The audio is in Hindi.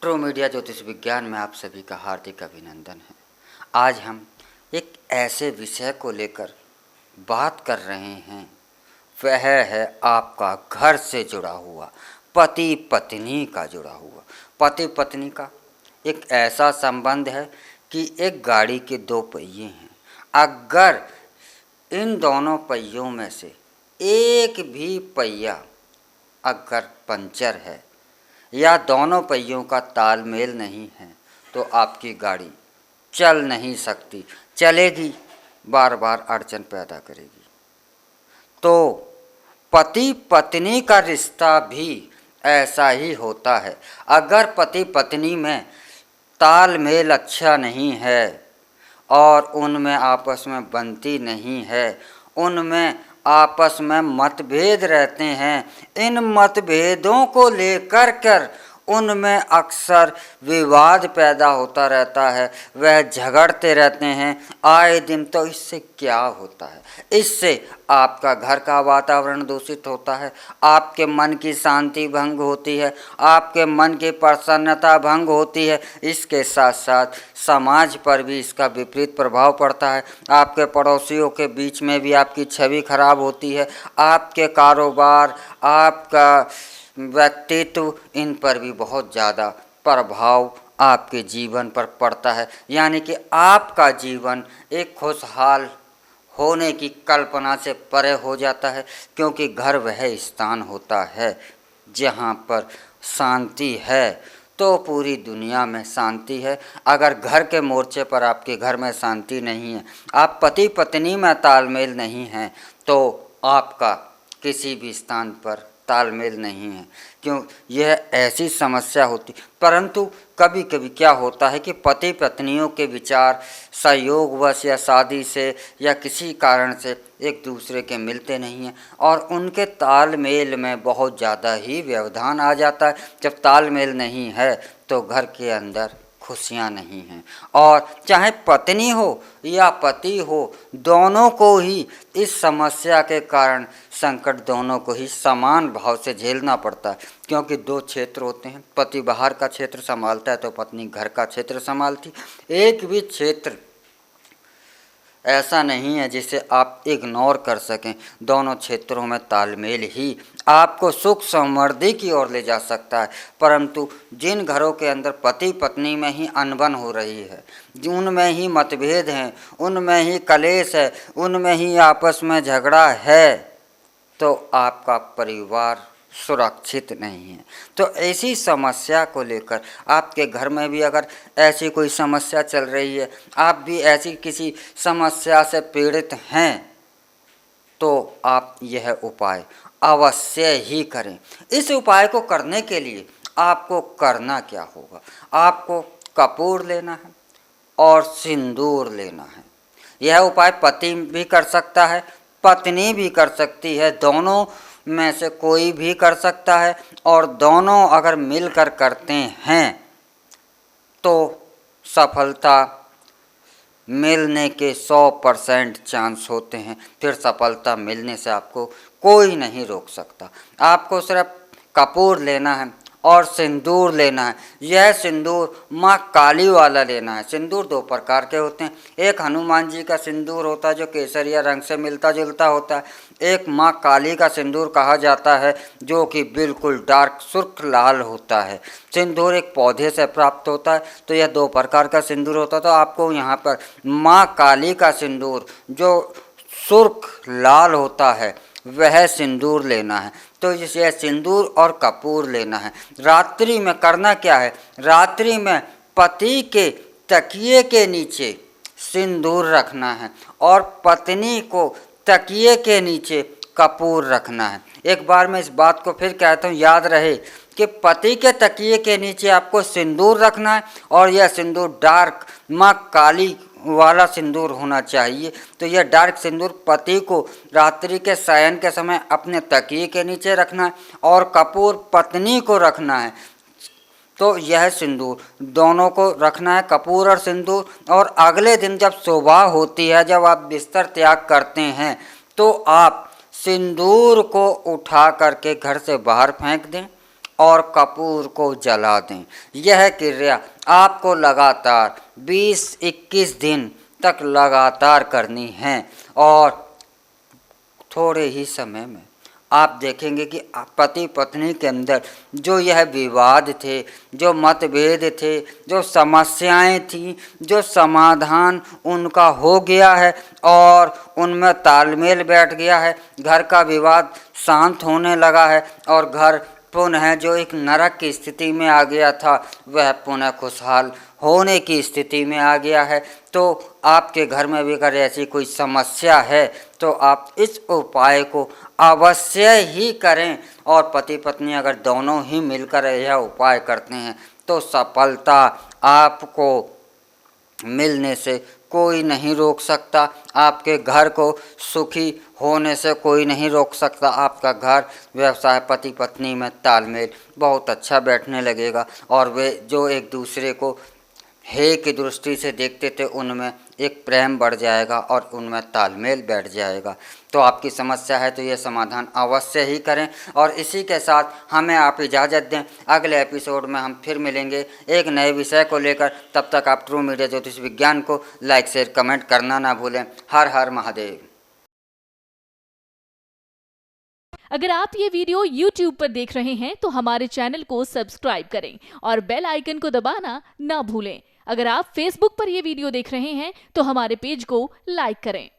ट्रू मीडिया ज्योतिष विज्ञान में आप सभी का हार्दिक अभिनंदन है। आज हम एक ऐसे विषय को लेकर बात कर रहे हैं, वह है आपका घर से जुड़ा हुआ, पति पत्नी का जुड़ा हुआ। पति पत्नी का एक ऐसा संबंध है कि एक गाड़ी के दो पहिए हैं। अगर इन दोनों पहियों में से एक भी पहिया अगर पंचर है या दोनों पहियों का तालमेल नहीं है तो आपकी गाड़ी चल नहीं सकती, चलेगी, बार बार अड़चन पैदा करेगी। तो पति पत्नी का रिश्ता भी ऐसा ही होता है। अगर पति पत्नी में तालमेल अच्छा नहीं है और उनमें आपस में बनती नहीं है, उनमें आपस में मतभेद रहते हैं, इन मतभेदों को लेकर कर उनमें अक्सर विवाद पैदा होता रहता है, वह झगड़ते रहते हैं आए दिन। तो इससे क्या होता है? इससे आपका घर का वातावरण दूषित होता है, आपके मन की शांति भंग होती है, आपके मन की प्रसन्नता भंग होती है। इसके साथ साथ समाज पर भी इसका विपरीत प्रभाव पड़ता है। आपके पड़ोसियों के बीच में भी आपकी छवि खराब होती है, आपके कारोबार, आपका व्यक्तित्व, इन पर भी बहुत ज़्यादा प्रभाव आपके जीवन पर पड़ता है। यानी कि आपका जीवन एक खुशहाल होने की कल्पना से परे हो जाता है, क्योंकि घर वह स्थान होता है जहाँ पर शांति है तो पूरी दुनिया में शांति है। अगर घर के मोर्चे पर आपके घर में शांति नहीं है, आप पति पत्नी में तालमेल नहीं हैं, तो आपका किसी भी स्थान पर तालमेल नहीं है। क्यों? यह ऐसी समस्या होती। परंतु कभी कभी क्या होता है कि पति पत्नियों के विचार संयोगवश या शादी से या किसी कारण से एक दूसरे के मिलते नहीं हैं और उनके तालमेल में बहुत ज़्यादा ही व्यवधान आ जाता है। जब तालमेल नहीं है तो घर के अंदर खुशियाँ नहीं हैं। और चाहे पत्नी हो या पति हो, दोनों को ही इस समस्या के कारण संकट दोनों को ही समान भाव से झेलना पड़ता है। क्योंकि दो क्षेत्र होते हैं, पति बाहर का क्षेत्र संभालता है तो पत्नी घर का क्षेत्र संभालती। एक भी क्षेत्र ऐसा नहीं है जिसे आप इग्नोर कर सकें। दोनों क्षेत्रों में तालमेल ही आपको सुख समृद्धि की ओर ले जा सकता है। परंतु जिन घरों के अंदर पति पत्नी में ही अनबन हो रही है, उनमें ही मतभेद हैं, उनमें ही कलेश है, उनमें ही आपस में झगड़ा है, तो आपका परिवार सुरक्षित नहीं है। तो ऐसी समस्या को लेकर आपके घर में भी अगर ऐसी कोई समस्या चल रही है, आप भी ऐसी किसी समस्या से पीड़ित हैं, तो आप यह उपाय अवश्य ही करें। इस उपाय को करने के लिए आपको करना क्या होगा? आपको कपूर लेना है और सिंदूर लेना है। यह उपाय पति भी कर सकता है, पत्नी भी कर सकती है, दोनों में से कोई भी कर सकता है। और दोनों अगर मिलकर करते हैं तो सफलता मिलने के 100% चांस होते हैं। फिर सफलता मिलने से आपको कोई नहीं रोक सकता। आपको सिर्फ कपूर लेना है और सिंदूर लेना है। यह सिंदूर माँ काली वाला लेना है। सिंदूर दो प्रकार के होते हैं, एक हनुमान जी का सिंदूर होता है जो केसरिया रंग से मिलता जुलता होता है, एक माँ काली का सिंदूर कहा जाता है जो कि बिल्कुल डार्क सुर्ख लाल होता है। सिंदूर एक पौधे से प्राप्त होता है। तो यह दो प्रकार का सिंदूर होता है। तो आपको यहाँ पर माँ काली का सिंदूर जो सुर्ख लाल होता है वह सिंदूर लेना है। तो यह सिंदूर और कपूर लेना है। रात्रि में करना क्या है? रात्रि में पति के तकिए के नीचे सिंदूर रखना है और पत्नी को तकिए के नीचे कपूर रखना है। एक बार मैं इस बात को फिर कहता हूँ, याद रहे कि पति के तकिए के नीचे आपको सिंदूर रखना है और यह सिंदूर डार्क माँ काली वाला सिंदूर होना चाहिए। तो यह डार्क सिंदूर पति को रात्रि के शयन के समय अपने तकिए के नीचे रखना है और कपूर पत्नी को रखना है। तो यह सिंदूर दोनों को रखना है, कपूर और सिंदूर। और अगले दिन जब सुबह होती है, जब आप बिस्तर त्याग करते हैं, तो आप सिंदूर को उठा करके घर से बाहर फेंक दें और कपूर को जला दें। यह क्रिया आपको लगातार 20-21 दिन तक लगातार करनी है और थोड़े ही समय में आप देखेंगे कि पति पत्नी के अंदर जो यह विवाद थे, जो मतभेद थे, जो समस्याएं थीं, जो समाधान उनका हो गया है और उनमें तालमेल बैठ गया है। घर का विवाद शांत होने लगा है और घर पुनः जो एक नरक की स्थिति में आ गया था वह पुनः खुशहाल होने की स्थिति में आ गया है। तो आपके घर में भी अगर ऐसी कोई समस्या है तो आप इस उपाय को अवश्य ही करें और पति पत्नी अगर दोनों ही मिलकर यह उपाय करते हैं तो सफलता आपको मिलने से कोई नहीं रोक सकता। आपके घर को सुखी होने से कोई नहीं रोक सकता। आपका घर व्यवसाय पति पत्नी में तालमेल बहुत अच्छा बैठने लगेगा और वे जो एक दूसरे को हे की दृष्टि से देखते थे उनमें एक प्रेम बढ़ जाएगा और उनमें तालमेल बैठ जाएगा। तो आपकी समस्या है तो ये समाधान अवश्य ही करें। और इसी के साथ हमें आप इजाज़त दें, अगले एपिसोड में हम फिर मिलेंगे एक नए विषय को लेकर। तब तक आप ट्रू मीडिया ज्योतिष विज्ञान को लाइक शेयर कमेंट करना ना भूलें। हर हर महादेव। अगर आप ये वीडियो YouTube पर देख रहे हैं तो हमारे चैनल को सब्सक्राइब करें और बेल आइकन को दबाना ना भूलें। अगर आप Facebook पर ये वीडियो देख रहे हैं तो हमारे पेज को लाइक करें।